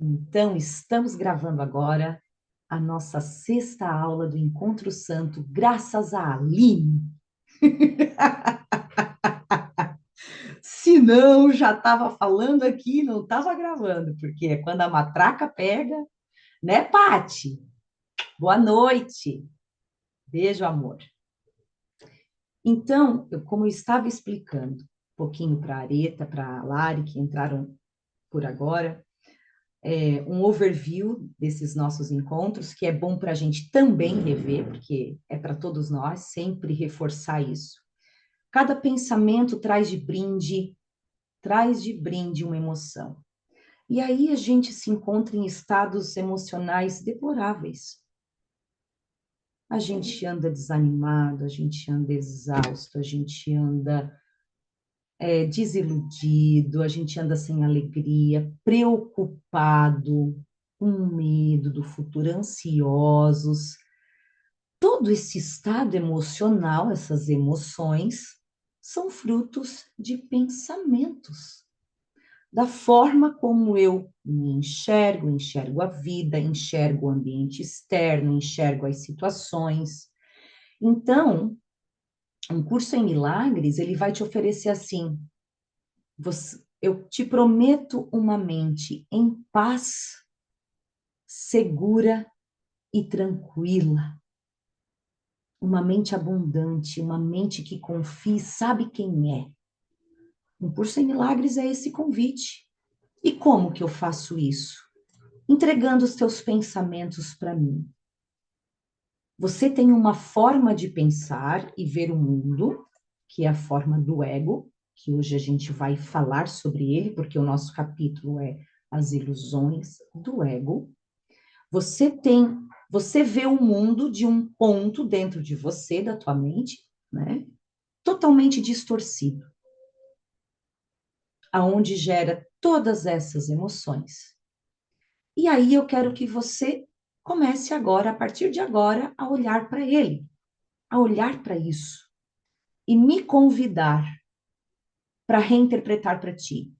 Então, estamos gravando agora a nossa sexta aula do Encontro Santo, graças a Aline. Se não, já estava falando aqui, não estava gravando, porque é quando a matraca pega, né, Pati? Boa noite. Beijo, amor. Então, como eu estava explicando um pouquinho para a Areta, para a Lari, que entraram por agora, um overview desses nossos encontros, que é bom para a gente também rever, porque é para todos nós sempre reforçar isso. Cada pensamento traz de brinde uma emoção. E aí a gente se encontra em estados emocionais deploráveis. A gente anda desanimado, a gente anda exausto, a gente anda desiludido, a gente anda sem alegria, preocupado, com medo do futuro, ansiosos. Todo esse estado emocional, essas emoções, são frutos de pensamentos, da forma como eu me enxergo, enxergo a vida, enxergo o ambiente externo, enxergo as situações. Então, um curso em milagres, ele vai te oferecer assim, eu te prometo uma mente em paz, segura e tranquila. Uma mente abundante, uma mente que confie, sabe quem é. Um curso em milagres é esse convite. E como que eu faço isso? Entregando os teus pensamentos para mim. Você tem uma forma de pensar e ver o mundo, que é a forma do ego, que hoje a gente vai falar sobre ele, porque o nosso capítulo é as ilusões do ego. Você vê o mundo de um ponto dentro de você, da tua mente, né? Totalmente distorcido, aonde gera todas essas emoções. E aí eu quero que você comece agora, a partir de agora, a olhar para ele, a olhar para isso e me convidar para reinterpretar para ti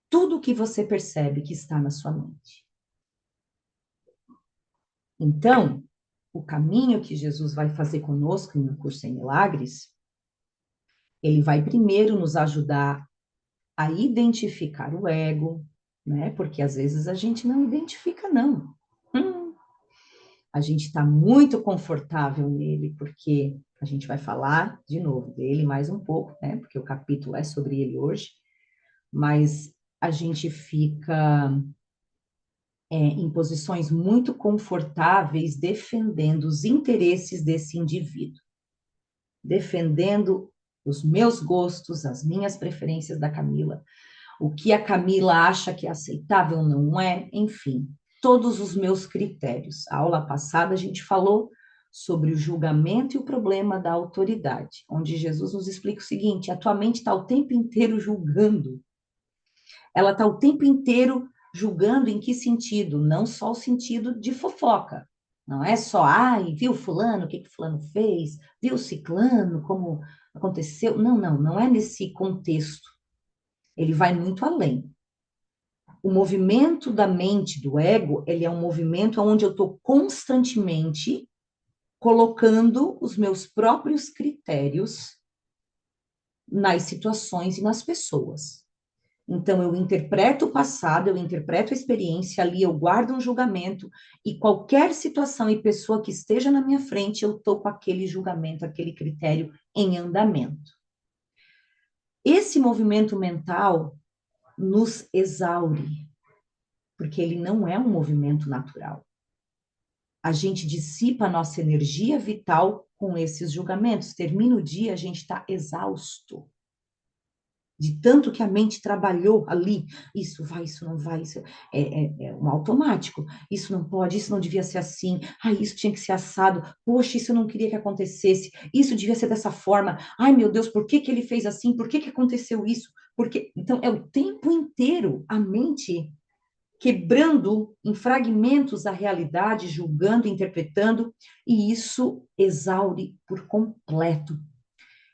tudo o que você percebe que está na sua mente. Então, o caminho que Jesus vai fazer conosco no curso em milagres, ele vai primeiro nos ajudar a identificar o ego, né? Porque às vezes a gente não identifica, não. A gente está muito confortável nele, porque a gente vai falar de novo dele mais um pouco, né? Porque o capítulo é sobre ele hoje, mas a gente fica em posições muito confortáveis defendendo os interesses desse indivíduo, defendendo os meus gostos, as minhas preferências da Camila, o que a Camila acha que é aceitável não é, enfim, todos os meus critérios. A aula passada a gente falou sobre o julgamento e o problema da autoridade, onde Jesus nos explica o seguinte: a tua mente está o tempo inteiro julgando, ela está o tempo inteiro julgando em que sentido? Não só o sentido de fofoca. Não é só, ai, viu fulano, o que que fulano fez? Viu ciclano, como aconteceu? Não, não, não é nesse contexto. Ele vai muito além. O movimento da mente, do ego, ele é um movimento onde eu estou constantemente colocando os meus próprios critérios nas situações e nas pessoas. Então, eu interpreto o passado, eu interpreto a experiência, ali eu guardo um julgamento, e qualquer situação e pessoa que esteja na minha frente, eu estou com aquele julgamento, aquele critério em andamento. Esse movimento mental nos exaure, porque ele não é um movimento natural. A gente dissipa a nossa energia vital com esses julgamentos. Termina o dia, a gente está exausto. De tanto que a mente trabalhou ali. Isso vai, isso não vai, isso é um automático. Isso não pode, isso não devia ser assim. Ah, isso tinha que ser assado. Poxa, isso eu não queria que acontecesse. Isso devia ser dessa forma. Ai, meu Deus, por que que ele fez assim? Por que que aconteceu isso? Porque então é o tempo inteiro a mente quebrando em fragmentos a realidade, julgando, interpretando, e isso exaure por completo.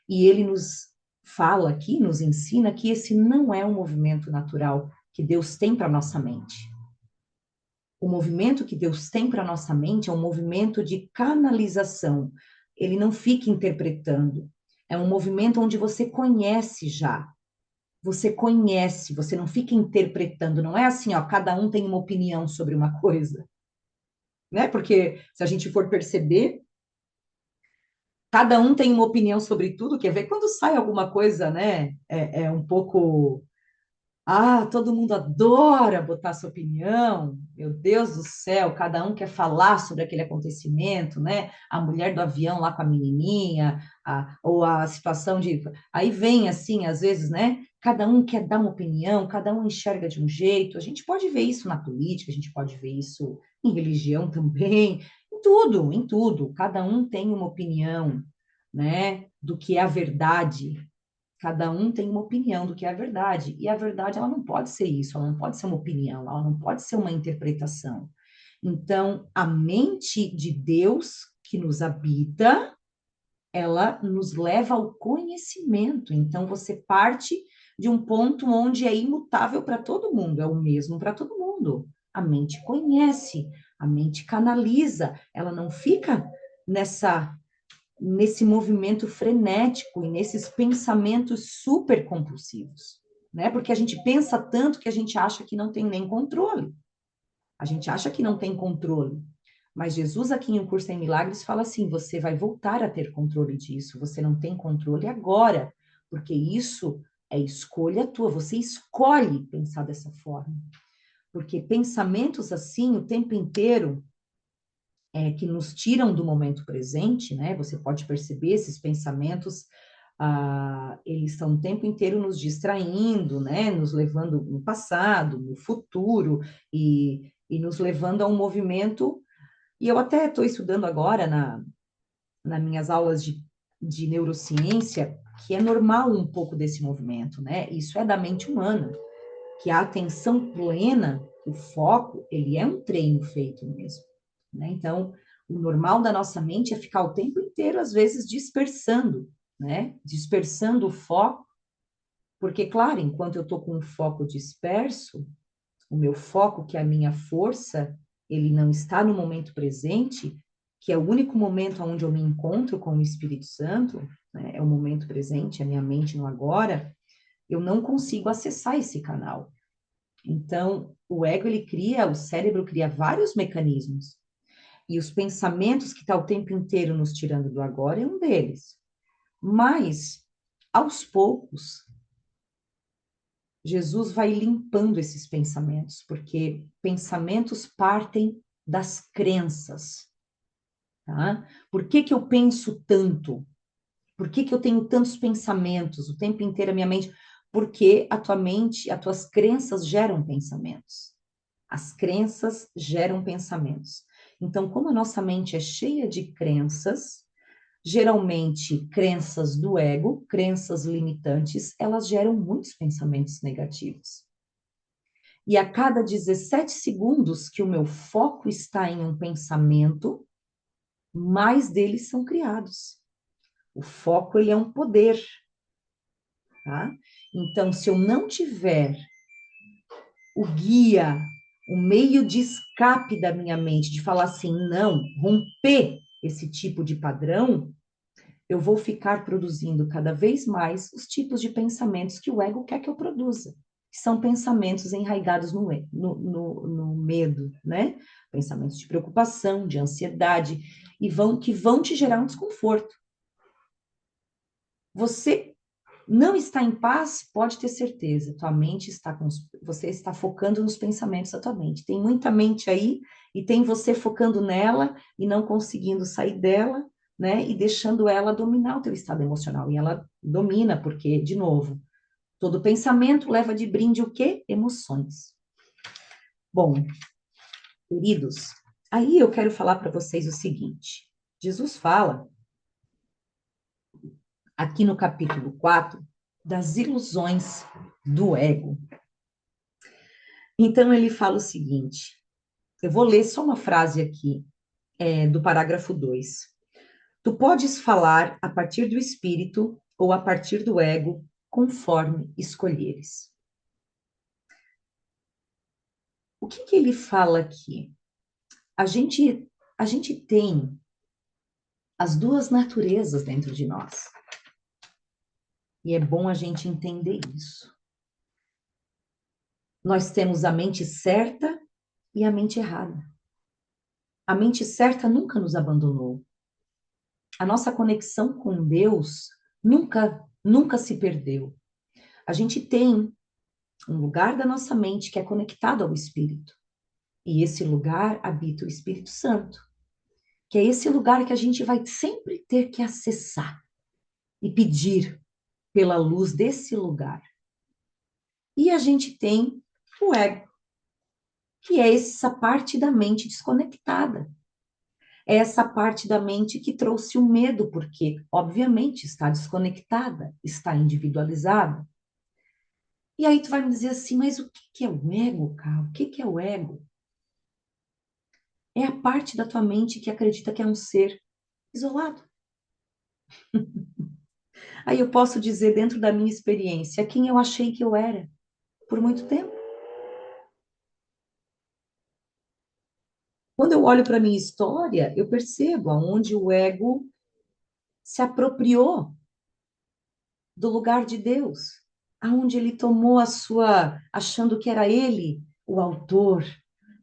E ele nos fala aqui, nos ensina que esse não é um movimento natural que Deus tem para nossa mente. O movimento que Deus tem para a nossa mente é um movimento de canalização. Ele não fica interpretando. É um movimento onde você conhece já. Você conhece, você não fica interpretando. Não é assim, ó, cada um tem uma opinião sobre uma coisa, né? Porque se a gente for perceber, cada um tem uma opinião sobre tudo. Quer ver quando sai alguma coisa, né? É um pouco. Ah, todo mundo adora botar sua opinião. Meu Deus do céu, cada um quer falar sobre aquele acontecimento, né? A mulher do avião lá com a menininha, ou a situação de. Aí vem assim, às vezes, né? Cada um quer dar uma opinião, cada um enxerga de um jeito. A gente pode ver isso na política, a gente pode ver isso em religião também, em tudo, em tudo. Cada um tem uma opinião, né? Do que é a verdade. Cada um tem uma opinião do que é a verdade. E a verdade, ela não pode ser isso, ela não pode ser uma opinião, ela não pode ser uma interpretação. Então, a mente de Deus que nos habita, ela nos leva ao conhecimento. Então, você parte de um ponto onde é imutável para todo mundo, é o mesmo para todo mundo. A mente conhece, a mente canaliza, ela não fica nesse movimento frenético e nesses pensamentos super compulsivos, né? Porque a gente pensa tanto que a gente acha que não tem nem controle. A gente acha que não tem controle. Mas Jesus aqui em O Curso em Milagres fala assim: você vai voltar a ter controle disso. Você não tem controle agora, porque isso é escolha tua. Você escolhe pensar dessa forma. Porque pensamentos assim o tempo inteiro que nos tiram do momento presente, né? Você pode perceber esses pensamentos, eles estão o tempo inteiro nos distraindo, né? Nos levando no passado, no futuro, e nos levando a um movimento. E eu até estou estudando agora nas minhas aulas de neurociência, que é normal um pouco desse movimento, né? Isso é da mente humana, que a atenção plena, o foco, ele é um treino feito mesmo, né? Então, o normal da nossa mente é ficar o tempo inteiro, às vezes, dispersando, né? Dispersando o foco, porque, claro, enquanto eu estou com o foco disperso, o meu foco, que é a minha força, ele não está no momento presente, que é o único momento onde eu me encontro com o Espírito Santo, né? É o momento presente, a minha mente no agora, eu não consigo acessar esse canal. Então, o ego, ele cria, o cérebro cria vários mecanismos. E os pensamentos que está o tempo inteiro nos tirando do agora é um deles. Mas, aos poucos, Jesus vai limpando esses pensamentos, porque pensamentos partem das crenças, tá? Por que que eu penso tanto? Por que que eu tenho tantos pensamentos o tempo inteiro a minha mente? Porque a tua mente, as tuas crenças geram pensamentos. As crenças geram pensamentos. Então, como a nossa mente é cheia de crenças, geralmente crenças do ego, crenças limitantes, elas geram muitos pensamentos negativos. E a cada 17 segundos que o meu foco está em um pensamento, mais deles são criados. O foco, ele é um poder, tá? Então, se eu não tiver o guia, o meio de escape da minha mente, de falar assim, não, romper esse tipo de padrão, eu vou ficar produzindo cada vez mais os tipos de pensamentos que o ego quer que eu produza, que são pensamentos enraigados no medo, né? Pensamentos de preocupação, de ansiedade, que vão te gerar um desconforto. Você não está em paz, pode ter certeza, tua mente está você está focando nos pensamentos da tua mente. Tem muita mente aí e tem você focando nela e não conseguindo sair dela, né? E deixando ela dominar o teu estado emocional. E ela domina, porque, de novo, todo pensamento leva de brinde o quê? Emoções. Bom, queridos, aí eu quero falar para vocês o seguinte. Jesus fala, aqui no capítulo 4, das ilusões do ego. Então, ele fala o seguinte, eu vou ler só uma frase aqui, do parágrafo 2. Tu podes falar a partir do espírito ou a partir do ego, conforme escolheres. O que ele fala aqui? A gente, a gente tem as duas naturezas dentro de nós. E é bom a gente entender isso. Nós temos a mente certa e a mente errada. A mente certa nunca nos abandonou. A nossa conexão com Deus nunca se perdeu. A gente tem um lugar da nossa mente que é conectado ao Espírito. E esse lugar habita o Espírito Santo, que é esse lugar que a gente vai sempre ter que acessar e pedir pela luz desse lugar. E a gente tem o ego, que é essa parte da mente desconectada. É essa parte da mente que trouxe o medo, porque, obviamente, está desconectada, está individualizada. E aí tu vai me dizer assim, mas o que é o ego, cara? O que é o ego? É a parte da tua mente que acredita que é um ser isolado. Aí eu posso dizer, dentro da minha experiência, quem eu achei que eu era por muito tempo. Quando eu olho para a minha história, eu percebo aonde o ego se apropriou do lugar de Deus, aonde ele tomou a sua, achando que era ele o autor,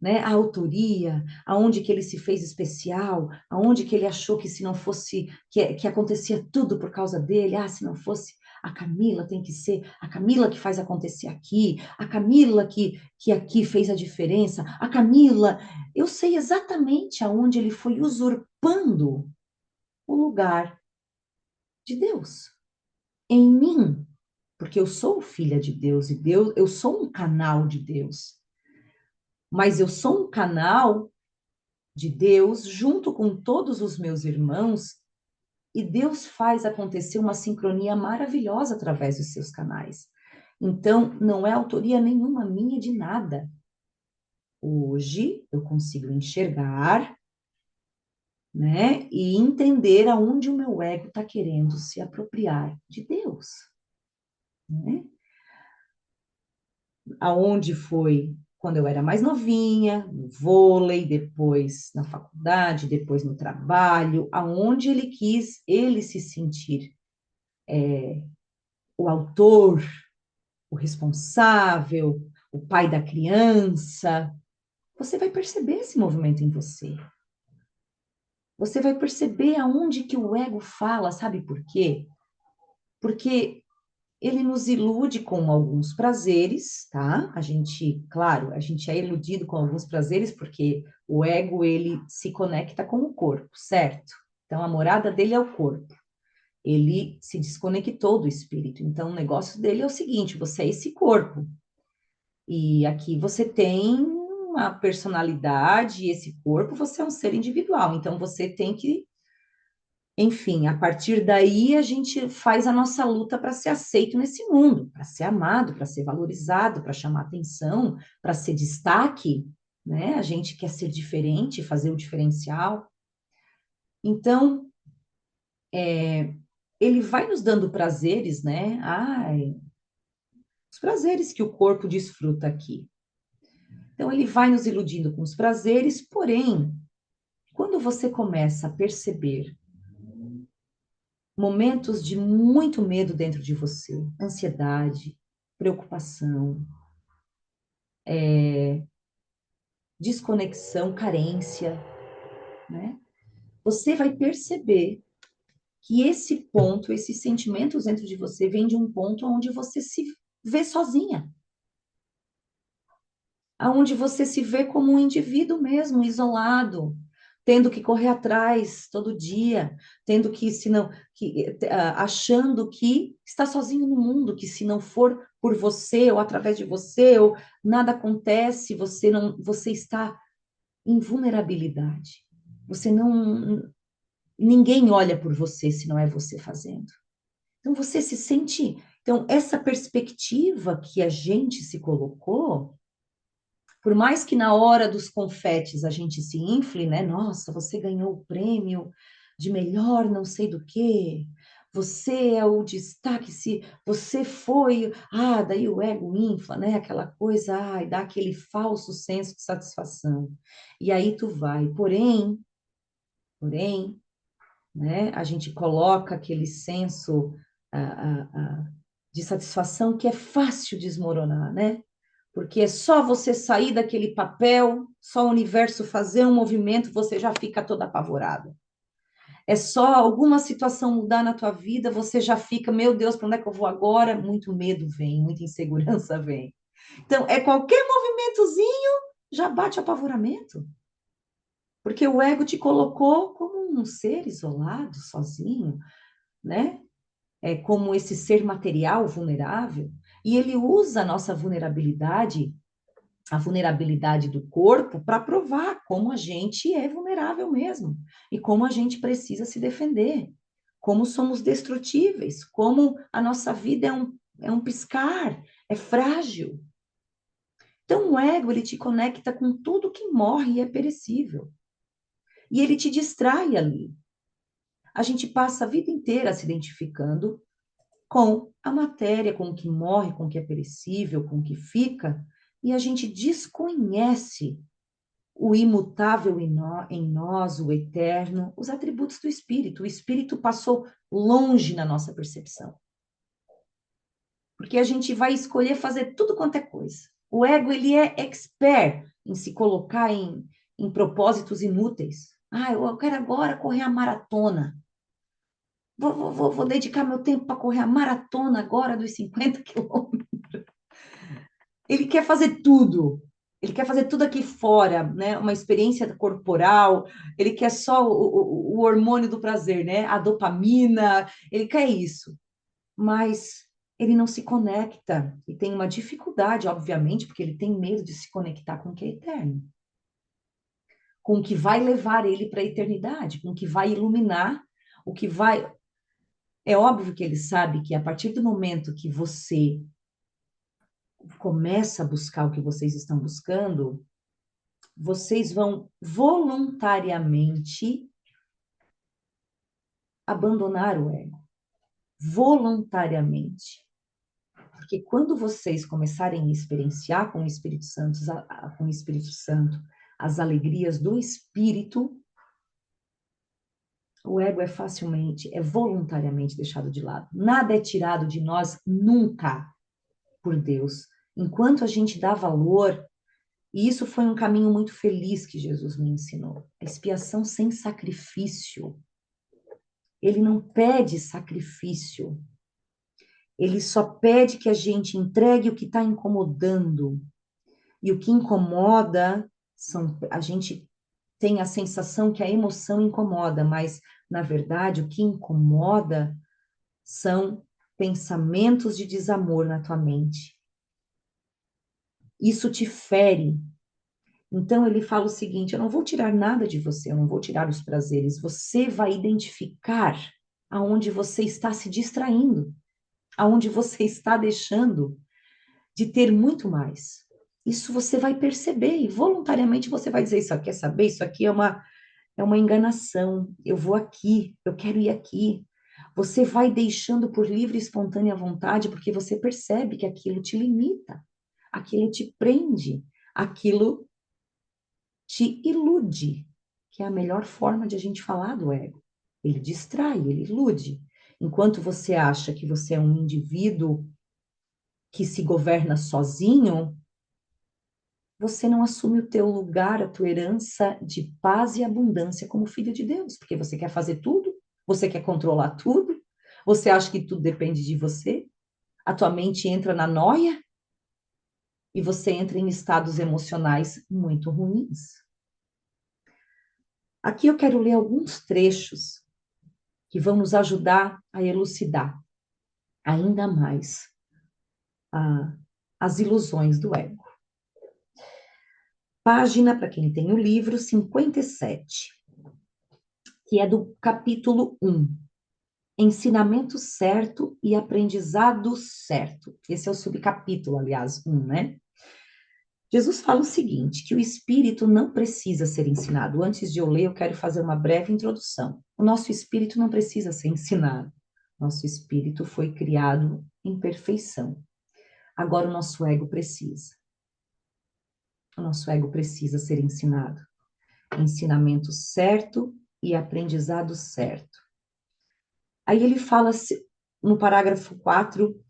né? A autoria, aonde que ele se fez especial, aonde que ele achou que se não fosse, que acontecia tudo por causa dele, se não fosse a Camila, tem que ser a Camila que faz acontecer aqui, a Camila que aqui fez a diferença, a Camila, eu sei exatamente aonde ele foi usurpando o lugar de Deus em mim, porque eu sou filha de Deus e Deus, eu sou um canal de Deus. Mas eu sou um canal de Deus junto com todos os meus irmãos e Deus faz acontecer uma sincronia maravilhosa através dos seus canais. Então, não é autoria nenhuma minha de nada. Hoje eu consigo enxergar, né, e entender aonde o meu ego está querendo se apropriar de Deus, né? Aonde foi quando eu era mais novinha, no vôlei, depois na faculdade, depois no trabalho, aonde ele quis ele se sentir o autor, o responsável, o pai da criança. Você vai perceber esse movimento em você. Você vai perceber aonde que o ego fala, sabe por quê? Porque ele nos ilude com alguns prazeres, tá? A gente, claro, a gente é iludido com alguns prazeres porque o ego, ele se conecta com o corpo, certo? Então, a morada dele é o corpo. Ele se desconectou do espírito. Então, o negócio dele é o seguinte: você é esse corpo. E aqui você tem uma personalidade, e esse corpo, você é um ser individual. Então, você tem que, enfim, a partir daí a gente faz a nossa luta para ser aceito nesse mundo, para ser amado, para ser valorizado, para chamar atenção, para ser destaque, né? A gente quer ser diferente, fazer o diferencial. Então, ele vai nos dando prazeres, né? Os prazeres que o corpo desfruta aqui. Então, ele vai nos iludindo com os prazeres, porém, quando você começa a perceber momentos de muito medo dentro de você, ansiedade, preocupação, desconexão, carência, né? Você vai perceber que esse ponto, esses sentimentos dentro de você, vem de um ponto onde você se vê sozinha, aonde você se vê como um indivíduo mesmo, isolado, tendo que correr atrás todo dia, tendo que, se não, achando que está sozinho no mundo, que se não for por você ou através de você, ou nada acontece, você está em vulnerabilidade. Você não, ninguém olha por você se não é você fazendo. Então você se sente, então essa perspectiva que a gente se colocou, por mais que na hora dos confetes a gente se infle, né? Nossa, você ganhou o prêmio de melhor não sei do quê. você é o destaque, se você foi, daí o ego infla, né? Aquela coisa, e dá aquele falso senso de satisfação. E aí tu vai, porém, né? A gente coloca aquele senso de satisfação que é fácil desmoronar, né? Porque é só você sair daquele papel, só o universo fazer um movimento, você já fica toda apavorada. É só alguma situação mudar na tua vida, você já fica, meu Deus, para onde é que eu vou agora? Muito medo vem, muita insegurança vem. Então, é qualquer movimentozinho já bate apavoramento. Porque o ego te colocou como um ser isolado, sozinho, né? Como esse ser material vulnerável. E ele usa a nossa vulnerabilidade, a vulnerabilidade do corpo, para provar como a gente é vulnerável mesmo. E como a gente precisa se defender. Como somos destrutíveis. Como a nossa vida é um piscar, é frágil. Então, o ego, ele te conecta com tudo que morre e é perecível. E ele te distrai ali. A gente passa a vida inteira se identificando com a matéria, com o que morre, com o que é perecível, com o que fica, e a gente desconhece o imutável em nós, o eterno, os atributos do espírito. O espírito passou longe na nossa percepção. Porque a gente vai escolher fazer tudo quanto é coisa. O ego, ele é expert em se colocar em propósitos inúteis. Eu quero agora correr a maratona. Vou dedicar meu tempo para correr a maratona agora dos 50 quilômetros. Ele quer fazer tudo. Ele quer fazer tudo aqui fora, né? Uma experiência corporal. Ele quer só o hormônio do prazer, né? A dopamina. Ele quer isso. Mas ele não se conecta. E tem uma dificuldade, obviamente, porque ele tem medo de se conectar com o que é eterno. Com o que vai levar ele para a eternidade. Com o que vai iluminar. O que vai... É óbvio que ele sabe que a partir do momento que você começa a buscar o que vocês estão buscando, vocês vão voluntariamente abandonar o ego. Voluntariamente. Porque quando vocês começarem a experienciar com o Espírito Santo, as alegrias do Espírito, o ego é voluntariamente deixado de lado. Nada é tirado de nós nunca por Deus. Enquanto a gente dá valor, e isso foi um caminho muito feliz que Jesus me ensinou. A expiação sem sacrifício. Ele não pede sacrifício. Ele só pede que a gente entregue o que está incomodando. E o que incomoda a gente tem a sensação que a emoção incomoda, mas na verdade o que incomoda são pensamentos de desamor na tua mente. Isso te fere. Então ele fala o seguinte: eu não vou tirar nada de você, eu não vou tirar os prazeres. Você vai identificar aonde você está se distraindo, aonde você está deixando de ter muito mais. Isso você vai perceber e voluntariamente você vai dizer: isso aqui, quer saber? Isso aqui é uma enganação. Eu vou aqui, eu quero ir aqui. Você vai deixando por livre e espontânea vontade, porque você percebe que aquilo te limita, aquilo te prende, aquilo te ilude, que é a melhor forma de a gente falar do ego. Ele distrai, ele ilude. Enquanto você acha que você é um indivíduo que se governa sozinho, você não assume o teu lugar, a tua herança de paz e abundância como filho de Deus, porque você quer fazer tudo, você quer controlar tudo, você acha que tudo depende de você, a tua mente entra na noia e você entra em estados emocionais muito ruins. Aqui eu quero ler alguns trechos que vão nos ajudar a elucidar ainda mais as ilusões do ego. Página, para quem tem o livro, 57, que é do capítulo 1. Ensinamento certo e aprendizado certo. Esse é o subcapítulo, aliás, 1, né? Jesus fala o seguinte, que o espírito não precisa ser ensinado. Antes de eu ler, eu quero fazer uma breve introdução. O nosso espírito não precisa ser ensinado. Nosso espírito foi criado em perfeição. Agora o nosso ego precisa. O nosso ego precisa ser ensinado. Ensinamento certo e aprendizado certo. Aí ele fala, no parágrafo 4,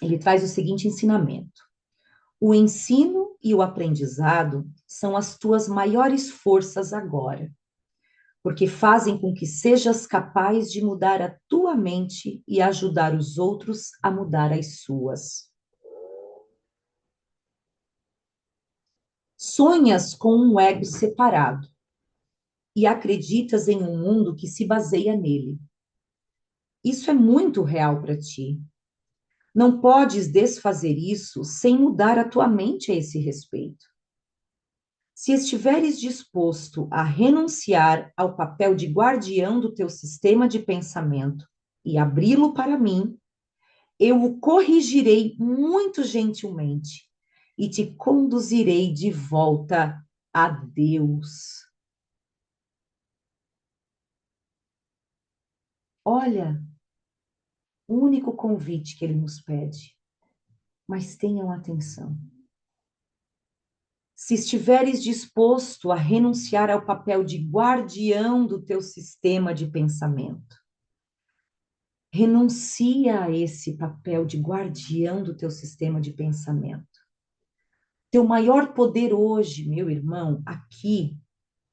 ele traz o seguinte ensinamento. O ensino e o aprendizado são as tuas maiores forças agora, porque fazem com que sejas capaz de mudar a tua mente e ajudar os outros a mudar as suas. Sonhas com um ego separado e acreditas em um mundo que se baseia nele. Isso é muito real para ti. Não podes desfazer isso sem mudar a tua mente a esse respeito. Se estiveres disposto a renunciar ao papel de guardião do teu sistema de pensamento e abri-lo para mim, eu o corrigirei muito gentilmente e te conduzirei de volta a Deus. Olha, o único convite que ele nos pede, mas tenham atenção. Se estiveres disposto a renunciar ao papel de guardião do teu sistema de pensamento, renuncia a esse papel de guardião do teu sistema de pensamento. Teu maior poder hoje, meu irmão, aqui,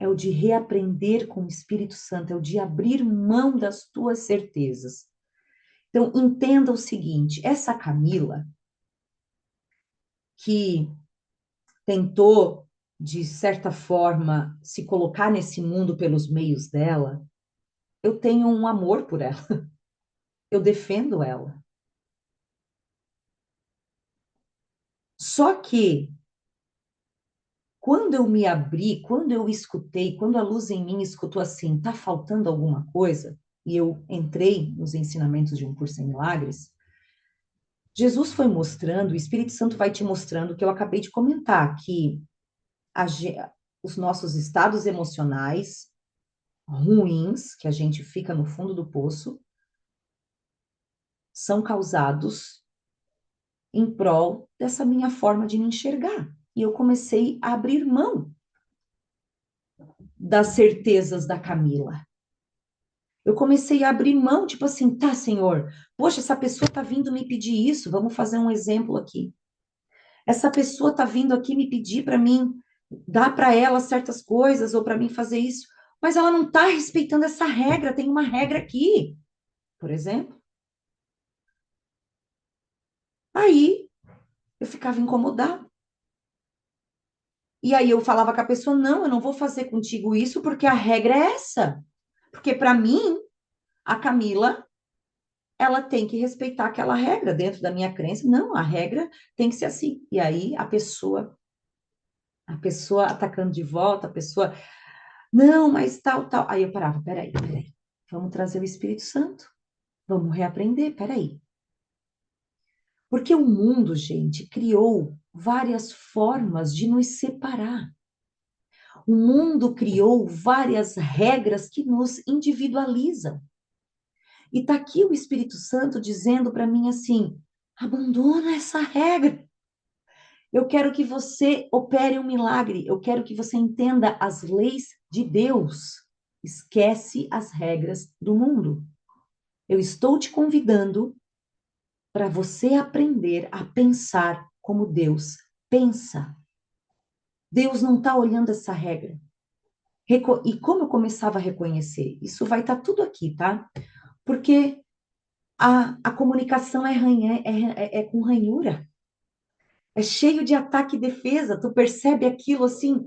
é o de reaprender com o Espírito Santo, é o de abrir mão das tuas certezas. Então, entenda o seguinte, essa Camila, que tentou, de certa forma, se colocar nesse mundo pelos meios dela, eu tenho um amor por ela, eu defendo ela. Só que, quando eu me abri, quando eu escutei, quando a luz em mim escutou assim, tá faltando alguma coisa, e eu entrei nos ensinamentos de Um Curso em Milagres, Jesus foi mostrando, o Espírito Santo vai te mostrando o que eu acabei de comentar, que a, os nossos estados emocionais ruins, que a gente fica no fundo do poço, são causados em prol dessa minha forma de me enxergar. E eu comecei a abrir mão das certezas da Camila. Eu comecei a abrir mão, tipo assim, tá, Senhor, poxa, essa pessoa tá vindo me pedir isso, vamos fazer um exemplo aqui. Essa pessoa tá vindo aqui me pedir para mim dar para ela certas coisas ou para mim fazer isso, mas ela não tá respeitando essa regra, tem uma regra aqui, por exemplo. Aí eu ficava incomodada. E aí eu falava com a pessoa, não, eu não vou fazer contigo isso porque a regra é essa. Porque para mim, a Camila, ela tem que respeitar aquela regra dentro da minha crença. Não, a regra tem que ser assim. E aí a pessoa atacando de volta, a pessoa, não, mas tal, tal. Aí eu parava, peraí. Vamos trazer o Espírito Santo. Vamos reaprender, peraí. Porque o mundo, gente, criou várias formas de nos separar. O mundo criou várias regras que nos individualizam. E está aqui o Espírito Santo dizendo para mim assim: abandona essa regra. Eu quero que você opere um milagre. Eu quero que você entenda as leis de Deus. Esquece as regras do mundo. Eu estou te convidando para você aprender a pensar como Deus pensa. Deus não está olhando essa regra. E como eu começava a reconhecer? Isso vai estar tudo aqui, tá? Porque a comunicação é com ranhura. É cheio de ataque e defesa. Tu percebe aquilo assim.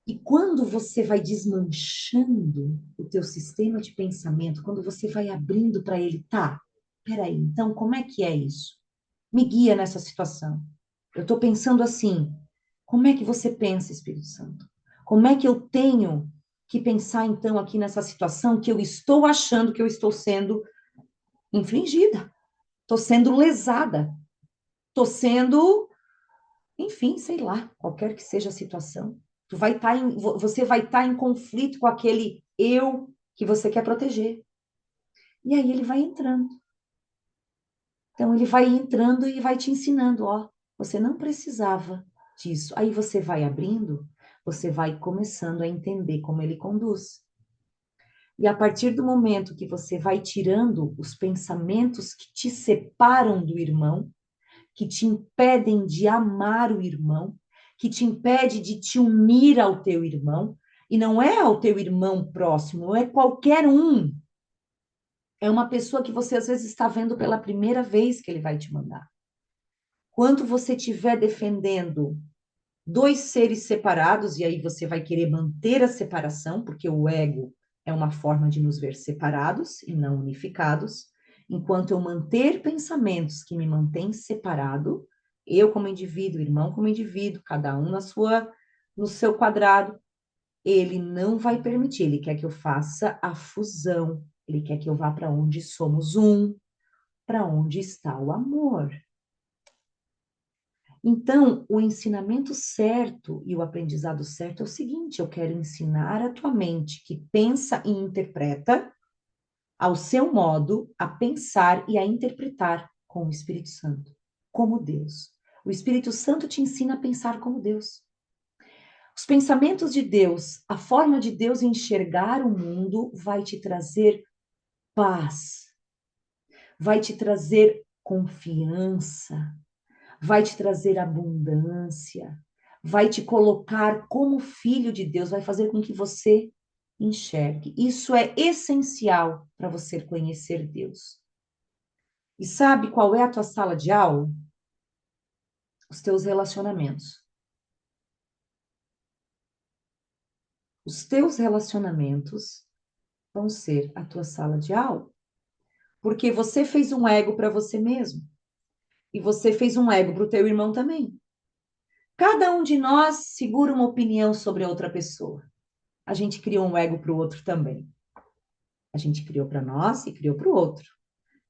E quando você vai desmanchando o teu sistema de pensamento, quando você vai abrindo para ele, tá, peraí, então como é que é isso? Me guia nessa situação. Eu estou pensando assim, como é que você pensa, Espírito Santo? Como é que eu tenho que pensar, então, aqui nessa situação que eu estou achando que eu estou sendo infringida? Estou sendo lesada? Estou sendo, enfim, sei lá, qualquer que seja a situação. Você vai estar em conflito com aquele eu que você quer proteger. E aí ele vai entrando. Então ele vai entrando e vai te ensinando, ó, você não precisava disso. Aí você vai abrindo, você vai começando a entender como ele conduz. E a partir do momento que você vai tirando os pensamentos que te separam do irmão, que te impedem de amar o irmão, que te impede de te unir ao teu irmão, e não é ao teu irmão próximo, não é qualquer um. É uma pessoa que você às vezes está vendo pela primeira vez que ele vai te mandar. Quando você estiver defendendo dois seres separados, e aí você vai querer manter a separação, porque o ego é uma forma de nos ver separados e não unificados. Enquanto eu manter pensamentos que me mantêm separado, eu como indivíduo, irmão como indivíduo, cada um no seu quadrado, ele não vai permitir, ele quer que eu faça a fusão, ele quer que eu vá para onde somos um, para onde está o amor. Então, o ensinamento certo e o aprendizado certo é o seguinte: eu quero ensinar a tua mente que pensa e interpreta ao seu modo a pensar e a interpretar com o Espírito Santo, como Deus. O Espírito Santo te ensina a pensar como Deus. Os pensamentos de Deus, a forma de Deus enxergar o mundo vai te trazer paz, vai te trazer confiança, vai te trazer abundância, vai te colocar como filho de Deus, vai fazer com que você enxergue. Isso é essencial para você conhecer Deus. E sabe qual é a tua sala de aula? Os teus relacionamentos. Os teus relacionamentos vão ser a tua sala de aula, porque você fez um ego para você mesmo e você fez um ego para o teu irmão também. Cada um de nós segura uma opinião sobre a outra pessoa. A gente criou um ego para o outro também. A gente criou para nós e criou para o outro.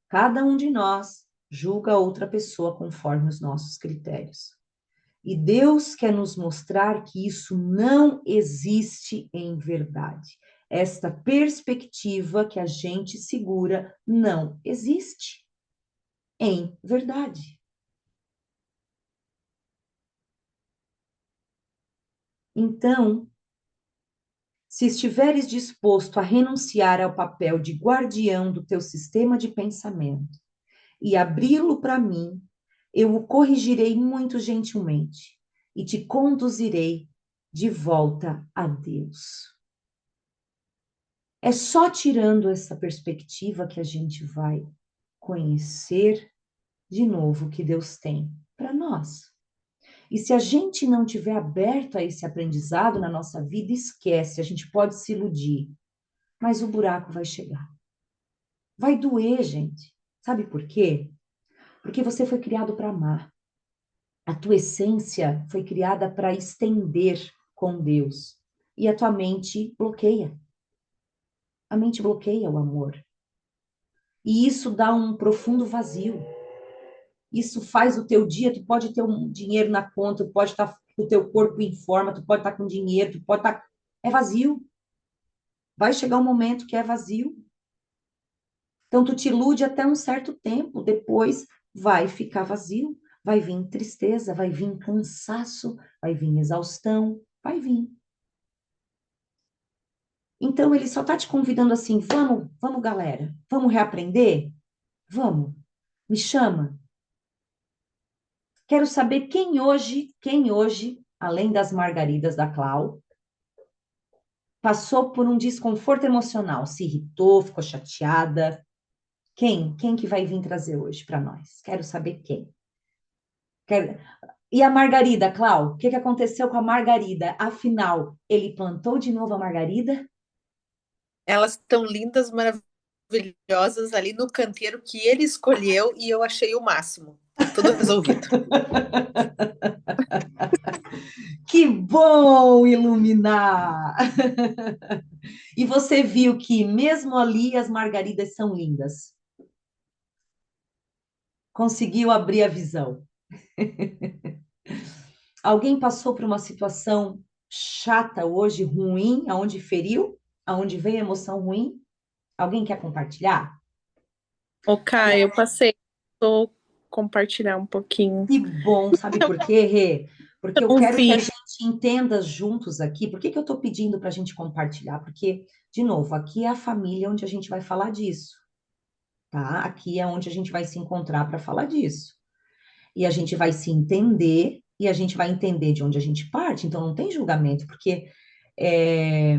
Cada um de nós julga a outra pessoa conforme os nossos critérios. E Deus quer nos mostrar que isso não existe em verdade. Esta perspectiva que a gente segura não existe em verdade. Então, se estiveres disposto a renunciar ao papel de guardião do teu sistema de pensamento e abri-lo para mim, eu o corrigirei muito gentilmente e te conduzirei de volta a Deus. É só tirando essa perspectiva que a gente vai conhecer de novo o que Deus tem para nós. E se a gente não tiver aberto a esse aprendizado na nossa vida, esquece, a gente pode se iludir, mas o buraco vai chegar. Vai doer, gente. Sabe por quê? Porque você foi criado para amar. A tua essência foi criada para estender com Deus. E a tua mente bloqueia. A mente bloqueia o amor. E isso dá um profundo vazio. Isso faz o teu dia, tu pode ter um dinheiro na conta, tu pode estar com o teu corpo em forma, tu pode estar com dinheiro, tu pode estar... É vazio. Vai chegar um momento que é vazio. Então, tu te ilude até um certo tempo, depois vai ficar vazio, vai vir tristeza, vai vir cansaço, vai vir exaustão, vai vir. Então, ele só está te convidando assim, vamos, galera, vamos reaprender? Vamos, me chama. Quero saber quem hoje, além das margaridas da Clau, passou por um desconforto emocional, se irritou, ficou chateada. Quem que vai vir trazer hoje para nós? Quero saber quem. Quero... E a Margarida, Clau? O que que aconteceu com a Margarida? Afinal, ele plantou de novo a Margarida? Elas estão lindas, maravilhosas ali no canteiro que ele escolheu e eu achei o máximo. Tudo resolvido. Que bom iluminar! E você viu que mesmo ali as margaridas são lindas. Conseguiu abrir a visão. Alguém passou por uma situação chata hoje, ruim, aonde feriu, aonde veio emoção ruim? Alguém quer compartilhar? Ok, eu passei. Vou compartilhar um pouquinho. Que bom, sabe por quê, Rê? Porque eu Um quero que a vi. gente entenda juntos aqui. Por que que eu estou pedindo para a gente compartilhar? Porque, de novo, aqui é a família onde a gente vai falar disso, tá? Aqui é onde a gente vai se encontrar para falar disso. E a gente vai se entender e a gente vai entender de onde a gente parte. Então, não tem julgamento, porque é,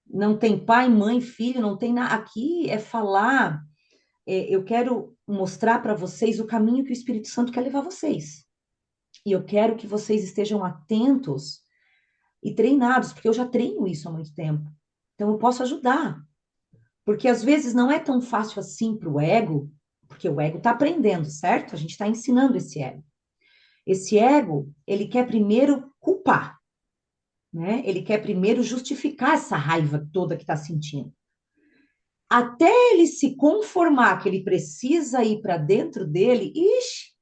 não tem pai, mãe, filho, não tem nada. Aqui é falar. Eu quero mostrar para vocês o caminho que o Espírito Santo quer levar vocês. E eu quero que vocês estejam atentos e treinados, porque eu já treino isso há muito tempo. Então eu posso ajudar. Porque às vezes não é tão fácil assim para o ego, porque o ego está aprendendo, certo? A gente está ensinando esse ego. Esse ego, ele quer primeiro culpar, né? Ele quer primeiro justificar essa raiva toda que está sentindo. Até ele se conformar que ele precisa ir para dentro dele, ixi,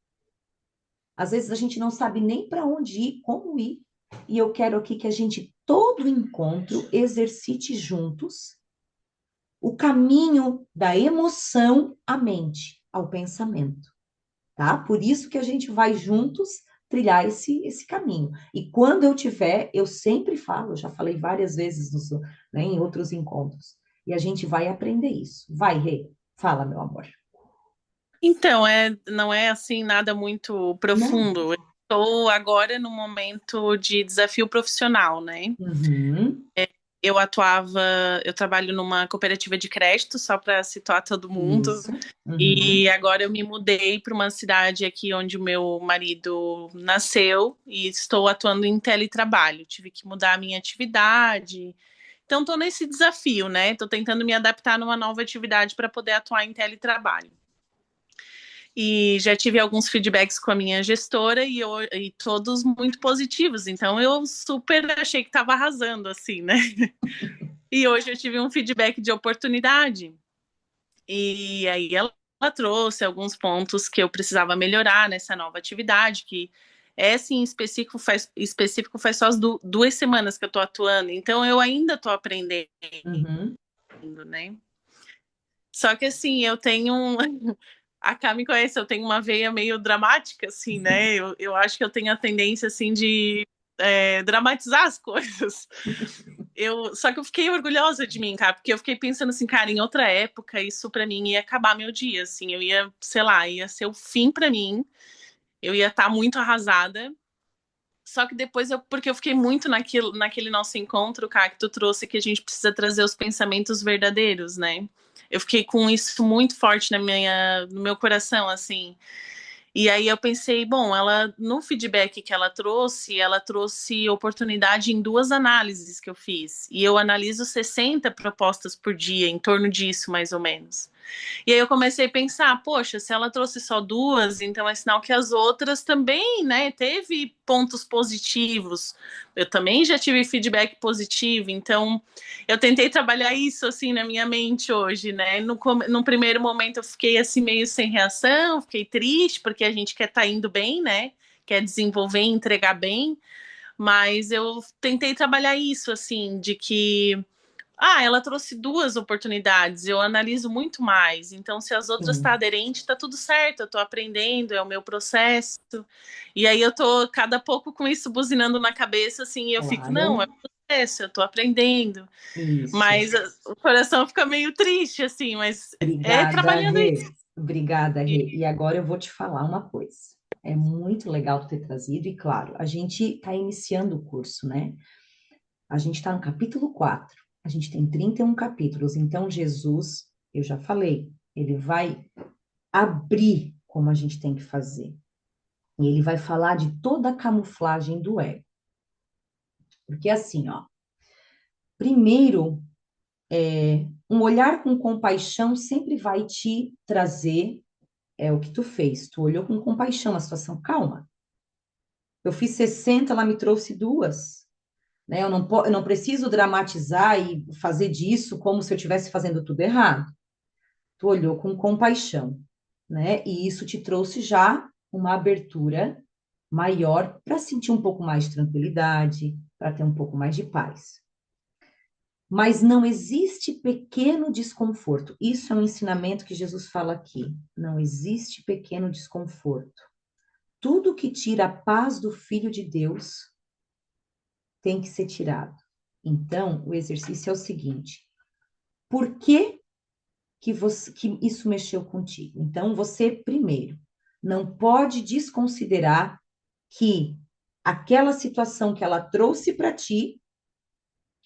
às vezes a gente não sabe nem para onde ir, como ir. E eu quero aqui que a gente, todo encontro, exercite juntos o caminho da emoção à mente, ao pensamento, tá? Por isso que a gente vai juntos trilhar esse caminho. E quando eu tiver, eu sempre falo, eu já falei várias vezes né, em outros encontros, e a gente vai aprender isso. Vai, Rê, fala, meu amor. Então, não é assim nada muito Não. profundo. Eu estou agora no momento de desafio profissional, né? Uhum. Eu trabalho numa cooperativa de crédito, só para situar todo mundo. Isso. E Uhum. agora eu me mudei para uma cidade aqui onde o meu marido nasceu e estou atuando em teletrabalho. Tive que mudar a minha atividade. Então, estou nesse desafio, né? Estou tentando me adaptar numa nova atividade para poder atuar em teletrabalho. E já tive alguns feedbacks com a minha gestora e todos muito positivos. Então, eu super achei que estava arrasando, assim, né? E hoje eu tive um feedback de oportunidade. E aí ela trouxe alguns pontos que eu precisava melhorar nessa nova atividade, que essa em específico faz só 2 semanas que eu estou atuando, então eu ainda estou aprendendo, Uhum. né? Só que assim, eu tenho um. A Cá me conhece, eu tenho uma veia meio dramática, assim, né? Eu acho que eu tenho a tendência, assim, de dramatizar as coisas. Só que eu fiquei orgulhosa de mim, cara, porque eu fiquei pensando assim, cara, em outra época, isso pra mim ia acabar meu dia, assim, eu ia, sei lá, ia ser o fim pra mim, eu ia estar muito arrasada. Só que depois porque eu fiquei muito naquele nosso encontro, cara, que tu trouxe que a gente precisa trazer os pensamentos verdadeiros, né? Eu fiquei com isso muito forte no meu coração, assim. E aí eu pensei, bom, ela no feedback que ela trouxe oportunidade em duas análises que eu fiz. E eu analiso 60 propostas por dia, em torno disso, mais ou menos. E aí eu comecei a pensar, poxa, se ela trouxe só duas, então é sinal que as outras também, né, teve pontos positivos. Eu também já tive feedback positivo, então eu tentei trabalhar isso assim na minha mente hoje, né? No primeiro momento eu fiquei assim meio sem reação, fiquei triste porque a gente quer estar indo bem, né? Quer desenvolver e entregar bem, mas eu tentei trabalhar isso assim, de que ela trouxe duas oportunidades, eu analiso muito mais. Então, se as outras estão Sim, aderentes, tá tudo certo, eu tô aprendendo, é o meu processo. E aí eu tô cada pouco com isso buzinando na cabeça, assim, e eu fico, não, é claro. processo, eu tô aprendendo. Isso. Mas o coração fica meio triste, assim, mas é Obrigada, trabalhando Rê. isso. Obrigada, Rê. E agora eu vou te falar uma coisa. É muito legal tu ter trazido, e claro, a gente está iniciando o curso, né? A gente está no capítulo 4. A gente tem 31 capítulos. Então, Jesus, eu já falei, ele vai abrir como a gente tem que fazer. E ele vai falar de toda a camuflagem do ego. Porque assim, ó, primeiro, um olhar com compaixão sempre vai te trazer o que tu fez. Tu olhou com compaixão a situação. Calma. Eu fiz 60, ela me trouxe duas. Né? Eu não preciso dramatizar e fazer disso como se eu estivesse fazendo tudo errado. Tu olhou com compaixão, né? E isso te trouxe já uma abertura maior para sentir um pouco mais de tranquilidade, para ter um pouco mais de paz. Mas não existe pequeno desconforto. Isso é um ensinamento que Jesus fala aqui. Não existe pequeno desconforto. Tudo que tira a paz do Filho de Deus tem que ser tirado. Então, o exercício é o seguinte: por que que isso mexeu contigo? Então, você, primeiro, não pode desconsiderar que aquela situação que ela trouxe para ti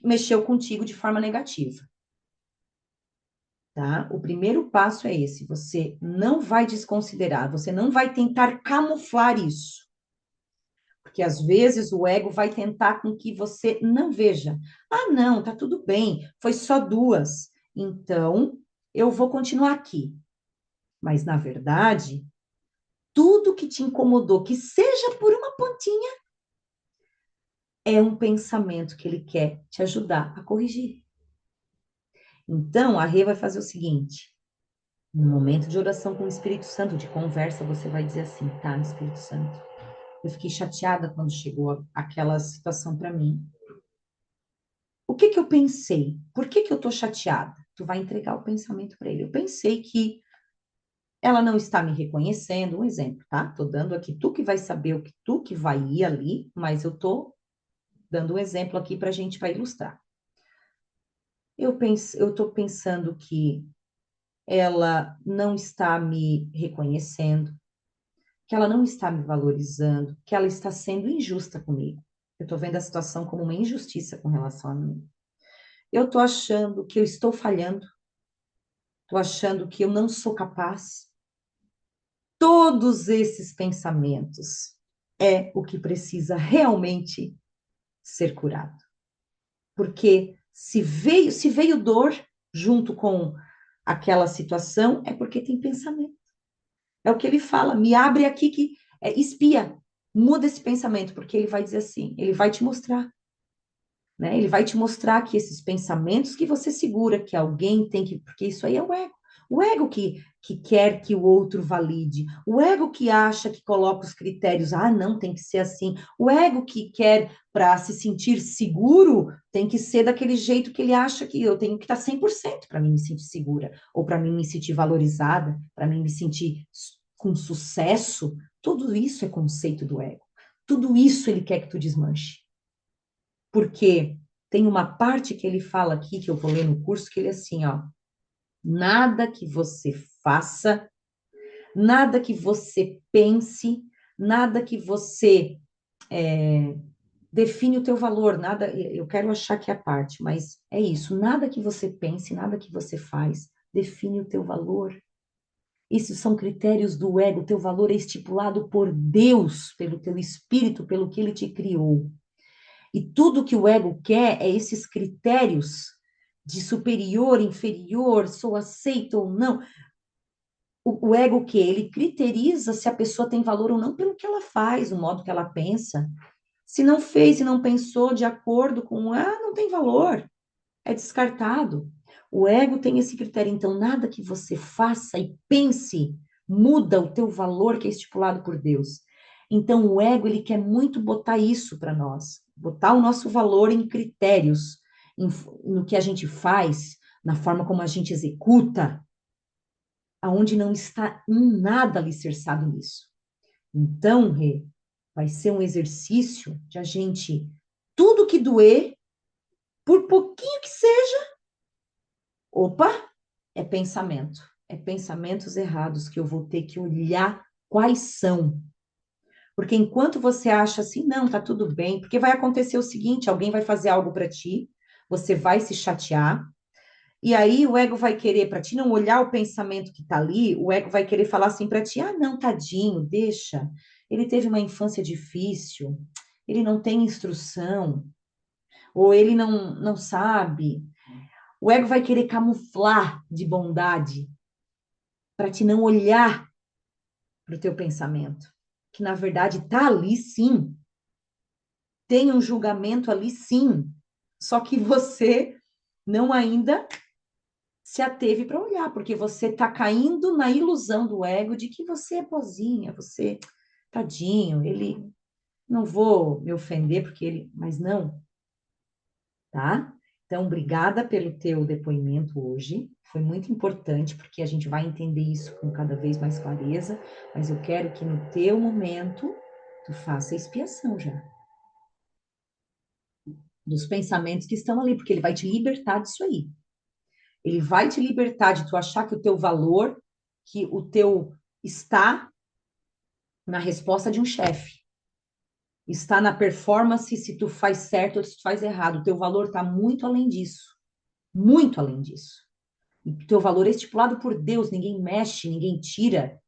mexeu contigo de forma negativa, tá? O primeiro passo é esse: você não vai desconsiderar, você não vai tentar camuflar isso. Porque às vezes o ego vai tentar com que você não veja. Ah, não, tá tudo bem, foi só duas. Então, eu vou continuar aqui. Mas, na verdade, tudo que te incomodou, que seja por uma pontinha, é um pensamento que ele quer te ajudar a corrigir. Então, a Rê vai fazer o seguinte: no momento de oração com o Espírito Santo, de conversa, você vai dizer assim, tá, Espírito Santo, eu fiquei chateada quando chegou aquela situação para mim. O que que eu pensei? Por que que eu tô chateada? Tu vai entregar o pensamento para ele. Eu pensei que ela não está me reconhecendo, um exemplo, tá? Tô dando aqui, tu que vai saber o que tu que vai ir ali, mas eu tô dando um exemplo aqui para a gente para ilustrar. Eu tô pensando que ela não está me reconhecendo, que ela não está me valorizando, que ela está sendo injusta comigo. Eu tô vendo a situação como uma injustiça com relação a mim. Eu tô achando que eu estou falhando, tô achando que eu não sou capaz. Todos esses pensamentos é o que precisa realmente ser curado. Porque se veio dor junto com aquela situação, é porque tem pensamento. É o que ele fala, me abre aqui que espia, muda esse pensamento, porque ele vai dizer assim, ele vai te mostrar, né? Ele vai te mostrar que esses pensamentos que você segura, que alguém tem que, porque isso aí é o ego. O ego que quer que o outro valide. O ego que acha que coloca os critérios, ah, não, tem que ser assim. O ego que quer, para se sentir seguro, tem que ser daquele jeito que ele acha que eu tenho que estar 100% para mim me sentir segura, ou para mim me sentir valorizada, para mim me sentir com sucesso. Tudo isso é conceito do ego. Tudo isso ele quer que tu desmanche. Porque tem uma parte que ele fala aqui, que eu vou ler no curso, que ele é assim, ó, nada que você faça, nada que você pense, nada que você define o teu valor, nada, eu quero achar que é a parte, mas é isso, nada que você pense, nada que você faz, define o teu valor. Isso são critérios do ego, o teu valor é estipulado por Deus, pelo teu espírito, pelo que ele te criou. E tudo que o ego quer é esses critérios de superior, inferior, sou aceito ou não. O ego que ele criteriza se a pessoa tem valor ou não pelo que ela faz, o modo que ela pensa. Se não fez e não pensou de acordo com, ah, não tem valor, é descartado. O ego tem esse critério, então nada que você faça e pense muda o teu valor que é estipulado por Deus. Então o ego ele quer muito botar isso para nós, botar o nosso valor em critérios, no que a gente faz, na forma como a gente executa, aonde não está em nada alicerçado nisso. Então, Rê, vai ser um exercício de a gente, tudo que doer, por pouquinho que seja, opa, é pensamento. É pensamentos errados que eu vou ter que olhar quais são. Porque enquanto você acha assim, não, tá tudo bem, porque vai acontecer o seguinte, alguém vai fazer algo para ti, você vai se chatear, e aí o ego vai querer, para ti não olhar o pensamento que tá ali, o ego vai querer falar assim para ti, ah, não, tadinho, deixa. Ele teve uma infância difícil, ele não tem instrução, ou ele não sabe. O ego vai querer camuflar de bondade para te não olhar para o teu pensamento, que na verdade está ali sim, tem um julgamento ali sim, só que você não ainda se ateve para olhar, porque você está caindo na ilusão do ego de que você é boazinha, você, tadinho, ele, não vou me ofender porque ele, mas não, tá? Então, obrigada pelo teu depoimento hoje. Foi muito importante, porque a gente vai entender isso com cada vez mais clareza, mas eu quero que no teu momento tu faça a expiação já dos pensamentos que estão ali, porque ele vai te libertar disso aí. Ele vai te libertar de tu achar que o teu valor, que o teu está na resposta de um chefe, está na performance se tu faz certo ou se tu faz errado. O teu valor está muito além disso, muito além disso. O teu valor é estipulado por Deus, ninguém mexe, ninguém tira,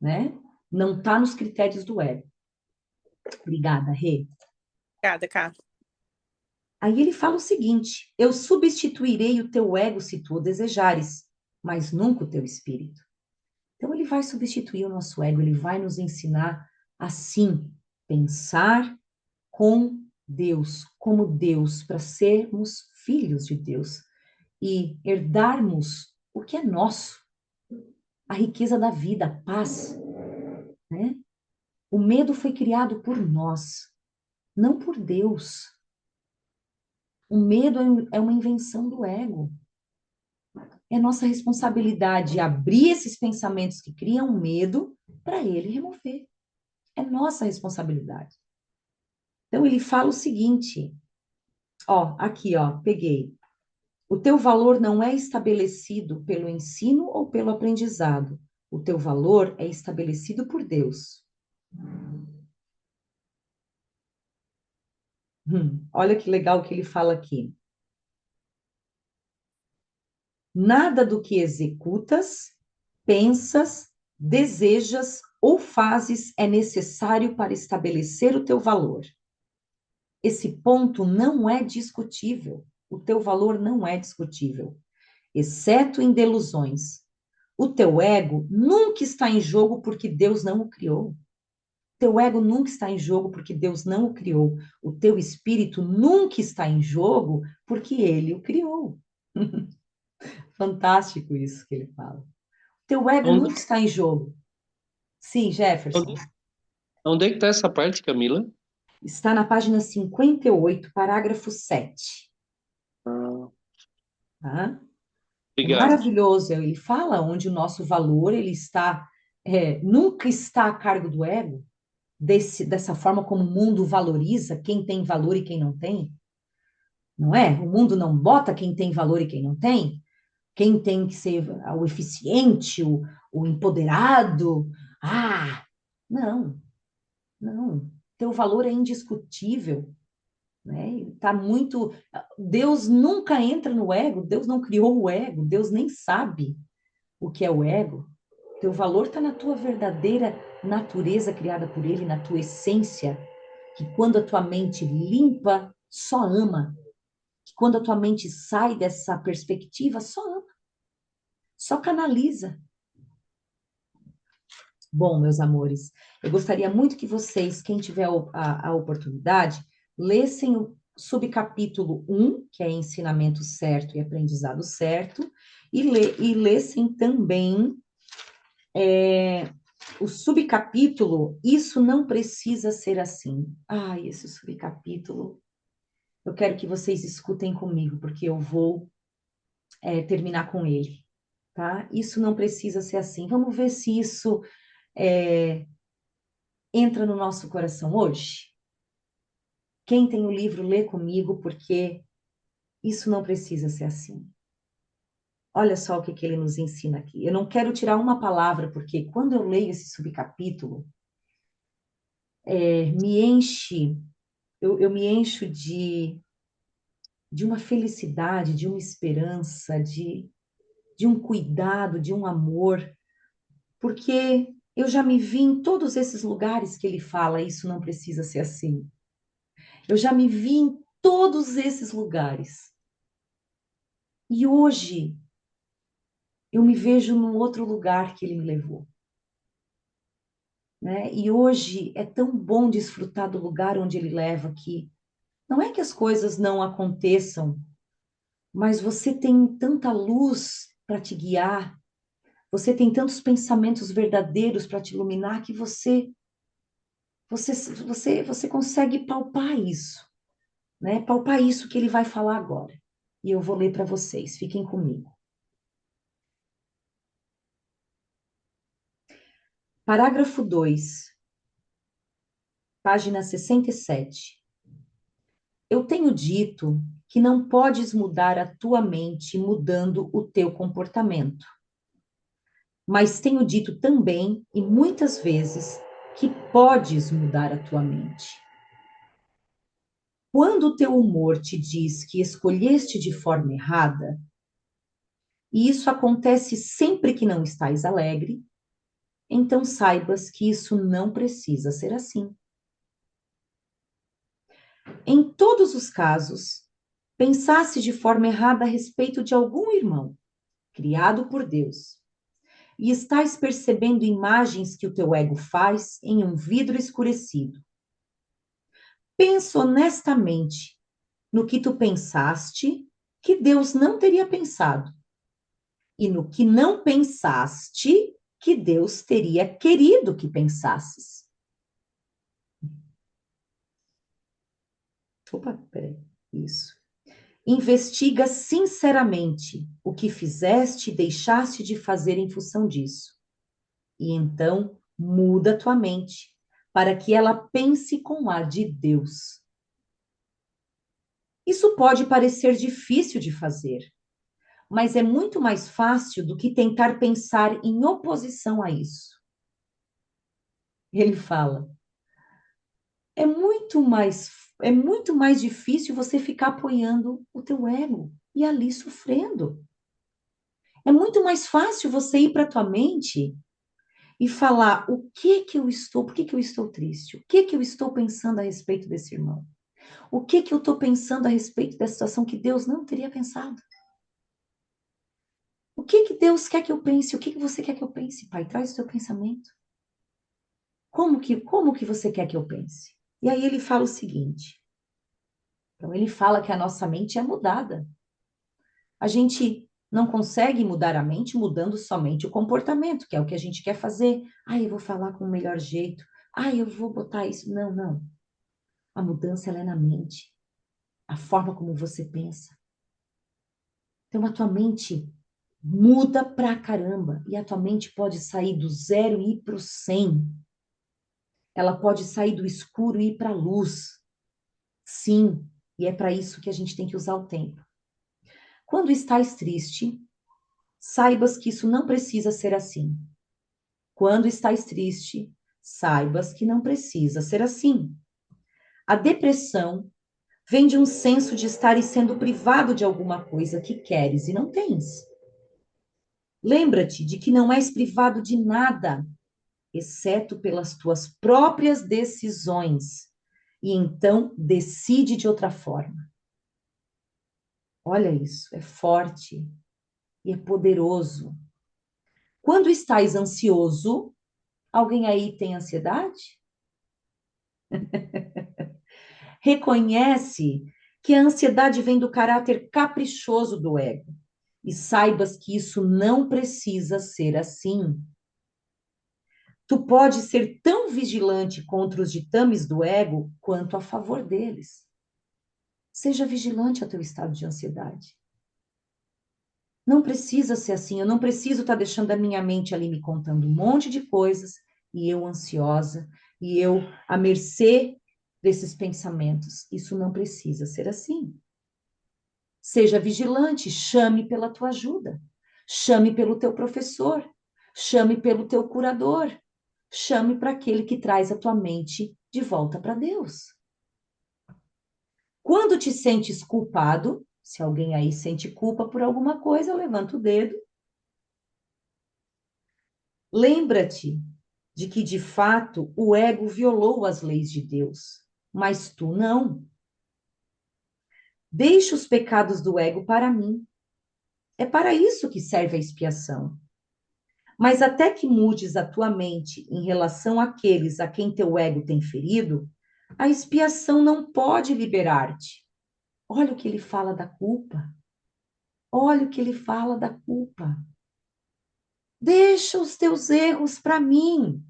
né? Não está nos critérios do ego. Obrigada, Rê. Obrigada, cara. Aí ele fala o seguinte: eu substituirei o teu ego se tu o desejares, mas nunca o teu espírito. Então ele vai substituir o nosso ego, ele vai nos ensinar assim, pensar com Deus, como Deus, para sermos filhos de Deus e herdarmos o que é nosso, a riqueza da vida, a paz, né? O medo foi criado por nós, não por Deus. O medo é uma invenção do ego. É nossa responsabilidade abrir esses pensamentos que criam medo para ele remover. É nossa responsabilidade. Então ele fala o seguinte, ó, aqui, ó, peguei. O teu valor não é estabelecido pelo ensino ou pelo aprendizado. O teu valor é estabelecido por Deus. Olha que legal que ele fala aqui. Nada do que executas, pensas, desejas ou fazes é necessário para estabelecer o teu valor. Esse ponto não é discutível. O teu valor não é discutível, exceto em delusões. O teu ego nunca está em jogo porque Deus não o criou. Teu ego nunca está em jogo porque Deus não o criou. O teu espírito nunca está em jogo porque ele o criou. Fantástico isso que ele fala. Teu ego Onde, nunca está em jogo. Sim, Jefferson. onde, onde é que tá essa parte, Camila? Está na página 58, parágrafo 7. Ah, Tá? É obrigado. maravilhoso. Ele fala onde o nosso valor ele está, nunca está a cargo do ego, dessa forma como o mundo valoriza quem tem valor e quem não tem. Não é? O mundo não bota quem tem valor e quem não tem. Quem tem que ser o eficiente, o empoderado. Ah, não, não. Teu valor é indiscutível, né? Tá muito. Deus nunca entra no ego, Deus não criou o ego, Deus nem sabe o que é o ego. Teu valor está na tua verdadeira natureza criada por Ele, na tua essência, que quando a tua mente limpa, só ama. Que quando a tua mente sai dessa perspectiva, só ama, só canaliza. Bom, meus amores, eu gostaria muito que vocês, quem tiver a oportunidade, lessem o subcapítulo 1, que é ensinamento certo e aprendizado certo, e lessem também o subcapítulo Isso Não Precisa Ser Assim. Ai, esse subcapítulo, eu quero que vocês escutem comigo, porque eu vou terminar com ele, tá? Isso não precisa ser assim. Vamos ver se isso entra no nosso coração hoje. Quem tem o livro, lê comigo, porque isso não precisa ser assim. Olha só o que ele nos ensina aqui. Eu não quero tirar uma palavra, porque quando eu leio esse subcapítulo, me enche, eu me encho de uma felicidade, de uma esperança, de um cuidado, de um amor, porque eu já me vi em todos esses lugares que ele fala, isso não precisa ser assim. Eu já me vi em todos esses lugares. E hoje eu me vejo num outro lugar que ele me levou. Né? E hoje é tão bom desfrutar do lugar onde ele leva que não é que as coisas não aconteçam, mas você tem tanta luz para te guiar, você tem tantos pensamentos verdadeiros para te iluminar que você consegue palpar isso, né? Palpar isso que ele vai falar agora. e eu vou ler para vocês. Fiquem comigo. Parágrafo 2, página 67. Eu tenho dito que não podes mudar a tua mente mudando o teu comportamento. Mas tenho dito também, e muitas vezes, que podes mudar a tua mente. Quando o teu humor te diz que escolheste de forma errada, e isso acontece sempre que não estás alegre, então saibas que isso não precisa ser assim. Em todos os casos, pensasse de forma errada a respeito de algum irmão, criado por Deus, e estás percebendo imagens que o teu ego faz em um vidro escurecido. Pensa honestamente no que tu pensaste que Deus não teria pensado, e no que não pensaste que Deus teria querido que pensasses. Opa, peraí, isso. Investiga sinceramente o que fizeste e deixaste de fazer em função disso. E então muda tua mente para que ela pense com o ar de Deus. Isso pode parecer difícil de fazer, mas é muito mais fácil do que tentar pensar em oposição a isso. Ele fala, é muito mais difícil você ficar apoiando o teu ego e ali sofrendo. É muito mais fácil você ir para a tua mente e falar por que que eu estou triste? O que que eu estou pensando a respeito desse irmão? O que que eu estou pensando a respeito dessa situação que Deus não teria pensado? O que que Deus quer que eu pense? O que que você quer que eu pense, Pai? Traz o teu pensamento. Como que você quer que eu pense? E aí ele fala o seguinte. Então ele fala que a nossa mente é mudada. A gente não consegue mudar a mente mudando somente o comportamento, que é o que a gente quer fazer. Ah, eu vou falar com o melhor jeito. Ah, eu vou botar isso. Não, não. A mudança ela é na mente. A forma como você pensa. Então a tua mente muda pra caramba. E a tua mente pode sair do 0 e ir pro 100. Ela pode sair do escuro e ir para a luz. Sim, e é para isso que a gente tem que usar o tempo. Quando estás triste, saibas que isso não precisa ser assim. Quando estás triste, saibas que não precisa ser assim. A depressão vem de um senso de estares sendo privado de alguma coisa que queres e não tens. Lembra-te de que não és privado de nada, exceto pelas tuas próprias decisões. E então decide de outra forma. Olha isso, é forte e é poderoso. Quando estás ansioso, alguém aí tem ansiedade? Reconhece que a ansiedade vem do caráter caprichoso do ego. E saibas que isso não precisa ser assim. Tu pode ser tão vigilante contra os ditames do ego quanto a favor deles. Seja vigilante ao teu estado de ansiedade. Não precisa ser assim, eu não preciso estar deixando a minha mente ali me contando um monte de coisas e eu ansiosa, e eu à mercê desses pensamentos. Isso não precisa ser assim. Seja vigilante, chame pela tua ajuda, chame pelo teu professor, chame pelo teu curador, chame para aquele que traz a tua mente de volta para Deus. Quando te sentes culpado, se alguém aí sente culpa por alguma coisa, levanta o dedo. Lembra-te de que, de fato, o ego violou as leis de Deus, mas tu não. Deixa os pecados do ego para mim. É para isso que serve a expiação. Mas até que mudes a tua mente em relação àqueles a quem teu ego tem ferido, a expiação não pode liberar-te. Olha o que ele fala da culpa. Olha o que ele fala da culpa. Deixa os teus erros para mim.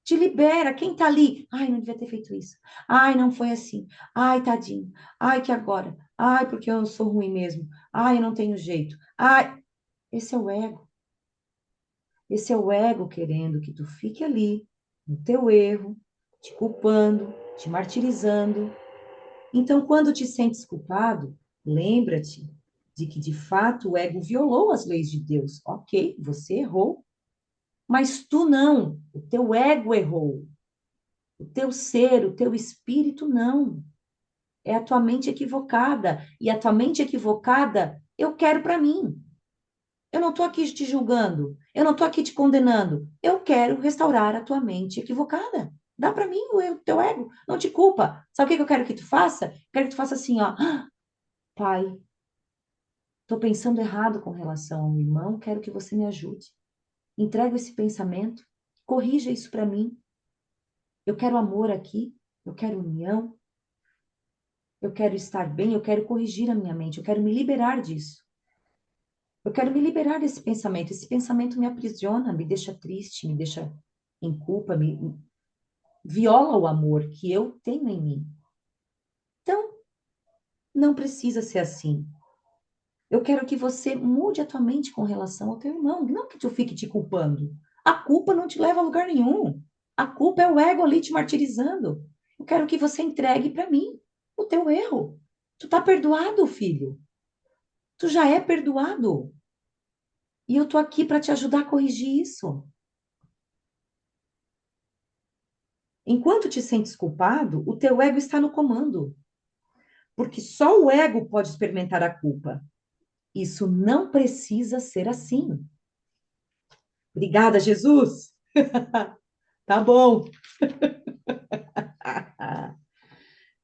Te libera. Quem tá ali? Ai, não devia ter feito isso. Ai, não foi assim. Ai, tadinho. Ai, que agora. Ai, porque eu sou ruim mesmo. Ai, eu não tenho jeito. Ai, esse é o ego. Esse é o ego querendo que tu fique ali, no teu erro, te culpando, te martirizando. Então, quando te sentes culpado, lembra-te de que, de fato, o ego violou as leis de Deus. Ok, você errou, mas tu não. O teu ego errou. O teu ser, o teu espírito, não. É a tua mente equivocada. E a tua mente equivocada, eu quero para mim. Eu não estou aqui te julgando. Eu não estou aqui te condenando. Eu quero restaurar a tua mente equivocada. Dá para mim o teu ego. Não te culpa. Sabe o que eu quero que tu faça? Quero que tu faça assim, ó. Pai, estou pensando errado com relação ao irmão. Quero que você me ajude. Entrega esse pensamento. Corrija isso para mim. Eu quero amor aqui. Eu quero união. Eu quero estar bem. Eu quero corrigir a minha mente. Eu quero me liberar disso. Eu quero me liberar desse pensamento. Esse pensamento me aprisiona, me deixa triste, me deixa em culpa, me viola o amor que eu tenho em mim. Então, não precisa ser assim. Eu quero que você mude a tua mente com relação ao teu irmão, não que tu fique te culpando. A culpa não te leva a lugar nenhum. A culpa é o ego ali te martirizando. Eu quero que você entregue para mim o teu erro. Tu tá perdoado, filho. Tu já é perdoado. E eu tô aqui para te ajudar a corrigir isso. Enquanto te sentes culpado, o teu ego está no comando. Porque só o ego pode experimentar a culpa. Isso não precisa ser assim. Obrigada, Jesus. Tá bom.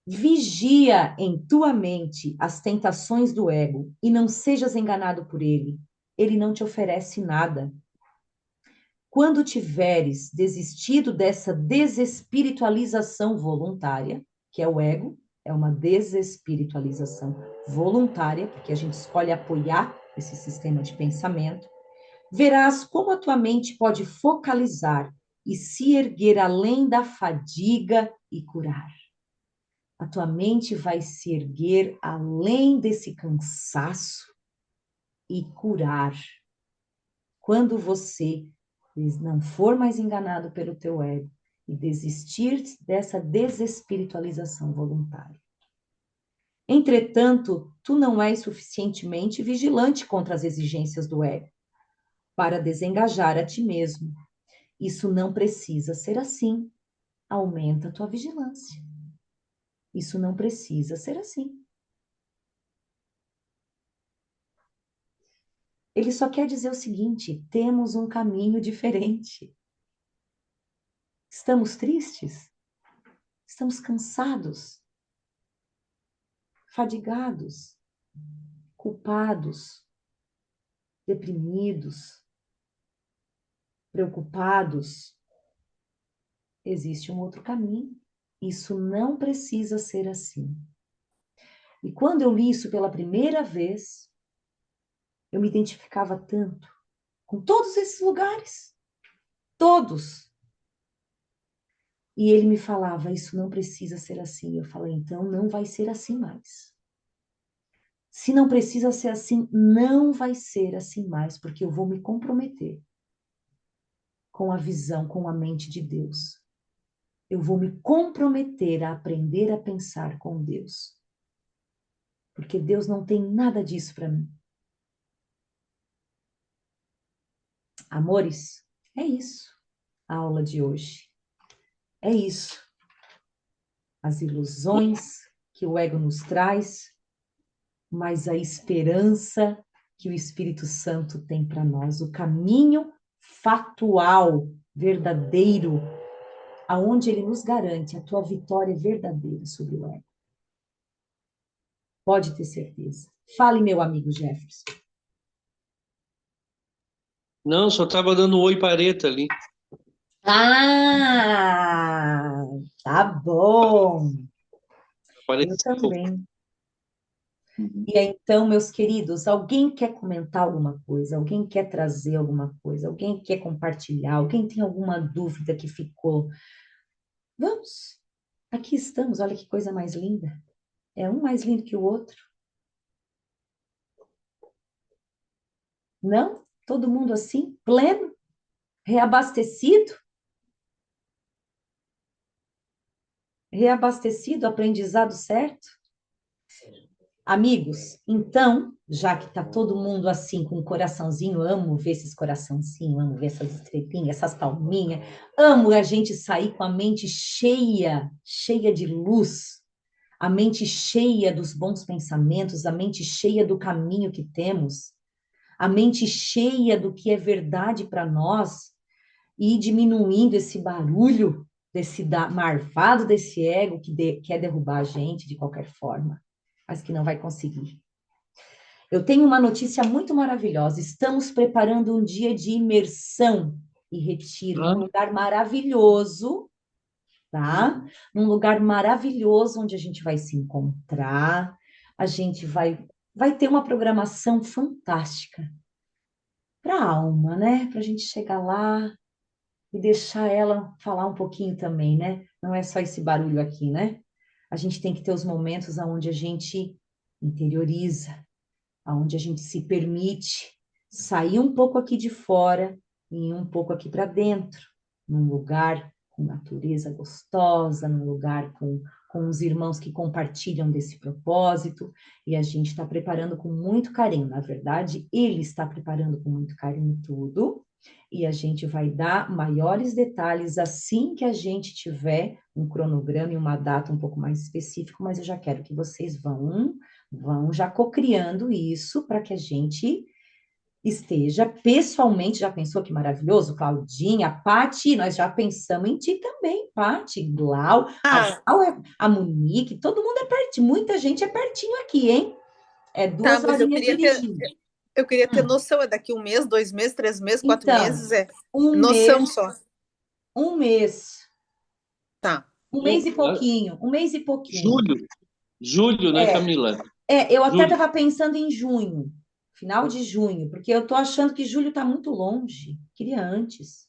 Vigia em tua mente as tentações do ego e não sejas enganado por ele. Ele não te oferece nada. Quando tiveres desistido dessa desespiritualização voluntária, que é o ego, é uma desespiritualização voluntária, porque a gente escolhe apoiar esse sistema de pensamento, verás como a tua mente pode focalizar e se erguer além da fadiga e curar. A tua mente vai se erguer além desse cansaço e curar. Quando você não for mais enganado pelo teu ego e desistir dessa desespiritualização voluntária. Entretanto, tu não és suficientemente vigilante contra as exigências do ego para desengajar a ti mesmo. Isso não precisa ser assim. Aumenta a tua vigilância. Isso não precisa ser assim. Ele só quer dizer o seguinte: temos um caminho diferente. Estamos tristes? Estamos cansados? Fadigados? Culpados? Deprimidos? Preocupados? Existe um outro caminho. Isso não precisa ser assim. E quando eu li isso pela primeira vez, eu me identificava tanto com todos esses lugares. Todos. E ele me falava, isso não precisa ser assim. Eu falei, então não vai ser assim mais. Se não precisa ser assim, não vai ser assim mais, porque eu vou me comprometer com a visão, com a mente de Deus. Eu vou me comprometer a aprender a pensar com Deus. Porque Deus não tem nada disso para mim. Amores, é isso. A aula de hoje. É isso. As ilusões que o ego nos traz, mas a esperança que o Espírito Santo tem para nós, o caminho factual, verdadeiro, aonde ele nos garante a tua vitória verdadeira sobre o ego. Pode ter certeza. Fale, meu amigo Jefferson. Não, só estava dando um oi pareta ali. Ah, tá bom. Eu Apareceu. também. E então, meus queridos, alguém quer comentar alguma coisa? Alguém quer trazer alguma coisa? Alguém quer compartilhar? Alguém tem alguma dúvida que ficou? Vamos. Aqui estamos. Olha que coisa mais linda. É um mais lindo que o outro. Não? Todo mundo assim, pleno, reabastecido? Reabastecido, aprendizado certo? Amigos, então, já que tá todo mundo assim com um coraçãozinho, amo ver esses coraçãozinhos, amo ver essas estrelinhas, essas palminhas, amo a gente sair com a mente cheia, cheia de luz, a mente cheia dos bons pensamentos, a mente cheia do caminho que temos, a mente cheia do que é verdade para nós e ir diminuindo esse barulho desse marvado desse ego que quer derrubar a gente de qualquer forma, mas que não vai conseguir. Eu tenho uma notícia muito maravilhosa. Estamos preparando um dia de imersão e retiro num lugar maravilhoso, tá? Num lugar maravilhoso onde a gente vai se encontrar, a gente vai ter uma programação fantástica para a alma, né? Para a gente chegar lá e deixar ela falar um pouquinho também, né? Não é só esse barulho aqui, né? A gente tem que ter os momentos onde a gente interioriza, onde a gente se permite sair um pouco aqui de fora e ir um pouco aqui para dentro, num lugar com natureza gostosa, num lugar com os irmãos que compartilham desse propósito, e a gente está preparando com muito carinho. Na verdade, ele está preparando com muito carinho tudo, e a gente vai dar maiores detalhes assim que a gente tiver um cronograma e uma data um pouco mais específico, mas eu já quero que vocês vão já cocriando isso para que a gente esteja pessoalmente. Já pensou que maravilhoso? Claudinha, Pati, nós já pensamos em ti também, Pati, Glau, a Monique, todo mundo é pertinho, muita gente é pertinho aqui, hein? É Tá, 2 mas horinhas dirigindo. eu queria ter noção, é daqui 1 mês, 2 meses, 3 meses, 4 Então, meses, é um noção mês, só. um mês, Tá. um mês e pouquinho, um mês e pouquinho. Julho, né, Camila? Eu até Julho. estava pensando em junho, final de junho, porque eu estou achando que julho está muito longe. Queria antes.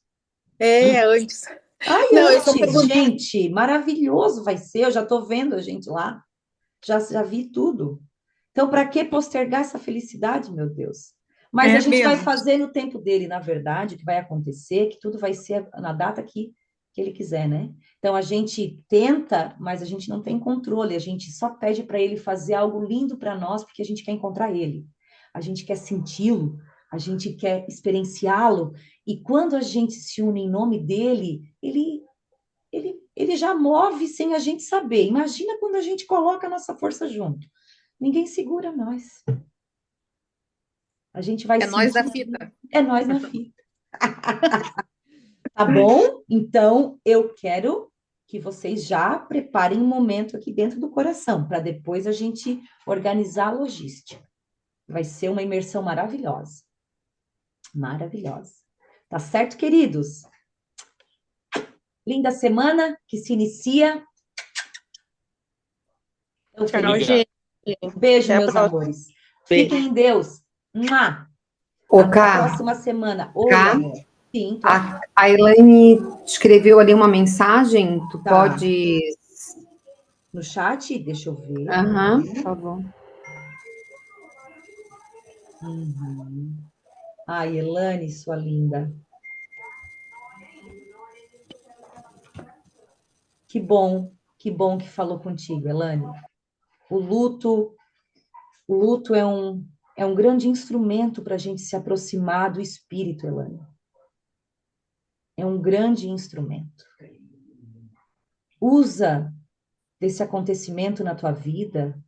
Antes. Ai, Não, eu antes, só pergunto. gente, maravilhoso vai ser. Eu já estou vendo a gente lá, já vi tudo. Então, para que postergar essa felicidade, meu Deus? Mas a gente vai mesmo. fazer no tempo dele, na verdade, o que vai acontecer, que tudo vai ser na data que ele quiser, né? Então, a gente tenta, mas a gente não tem controle, a gente só pede para ele fazer algo lindo para nós, porque a gente quer encontrar ele, a gente quer senti-lo, a gente quer experienciá-lo, e quando a gente se une em nome dele, ele já move sem a gente saber. Imagina quando a gente coloca a nossa força junto. Ninguém segura nós. A gente vai É nós sentir. na fita. É nós na fita. Tá bom? Então, eu quero que vocês já preparem um momento aqui dentro do coração, para depois a gente organizar a logística. Vai ser uma imersão maravilhosa. Maravilhosa. Tá certo, queridos? Linda semana que se inicia. Tchau, gente. Beijo, Até a meus próxima. amores. Beijo. Fiquem em Deus. Mua. Ô, Até a Cá, próxima semana. Oi, Cá, amor. Sim, tô aqui. a Elaine escreveu ali uma mensagem, tu Tá. pode... No chat, deixa eu ver. Aham, por favor. Uhum. Ai, Elane, sua linda. Que bom que falou contigo, Elane. O luto é um grande instrumento para a gente se aproximar do espírito, Elane. É um grande instrumento. Usa desse acontecimento na tua vida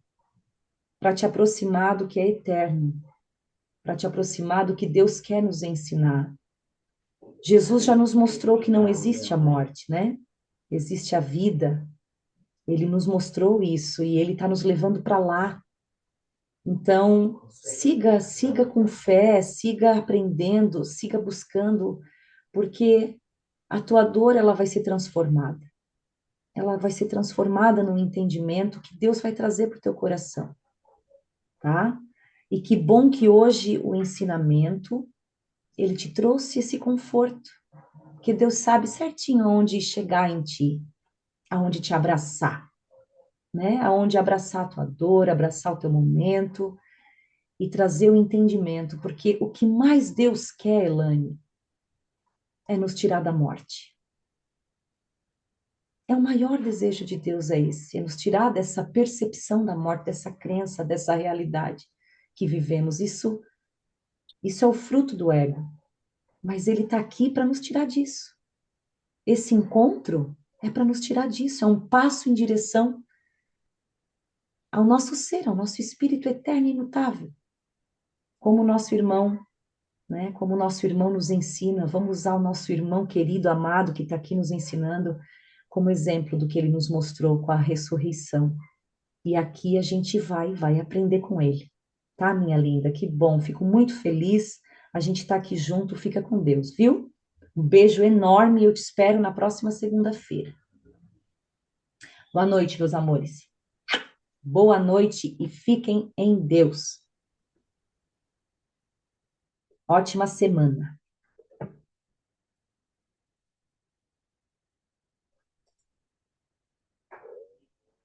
para te aproximar do que é eterno, para te aproximar do que Deus quer nos ensinar. Jesus já nos mostrou que não existe a morte, né? Existe a vida. Ele nos mostrou isso e ele está nos levando para lá. Então, siga com fé, siga aprendendo, siga buscando, porque a tua dor ela vai ser transformada. Ela vai ser transformada num entendimento que Deus vai trazer para o teu coração, tá? E que bom que hoje o ensinamento, ele te trouxe esse conforto, que Deus sabe certinho aonde chegar em ti, aonde te abraçar, né? Aonde abraçar a tua dor, abraçar o teu momento. e trazer o entendimento, porque o que mais Deus quer, Elaine, é nos tirar da morte. É o maior desejo de Deus é esse, é nos tirar dessa percepção da morte, dessa crença, dessa realidade que vivemos. Isso é o fruto do ego, mas ele está aqui para nos tirar disso. Esse encontro é para nos tirar disso, é um passo em direção ao nosso ser, ao nosso espírito eterno e imutável. Como o nosso irmão, né? Como o nosso irmão nos ensina, vamos usar o nosso irmão querido, amado, que está aqui nos ensinando, como exemplo do que ele nos mostrou com a ressurreição. E aqui a gente vai aprender com ele. Tá, minha linda? Que bom, fico muito feliz. A gente está aqui junto, fica com Deus, viu? Um beijo enorme e eu te espero na próxima segunda-feira. Boa noite, meus amores. Boa noite e fiquem em Deus. Ótima semana.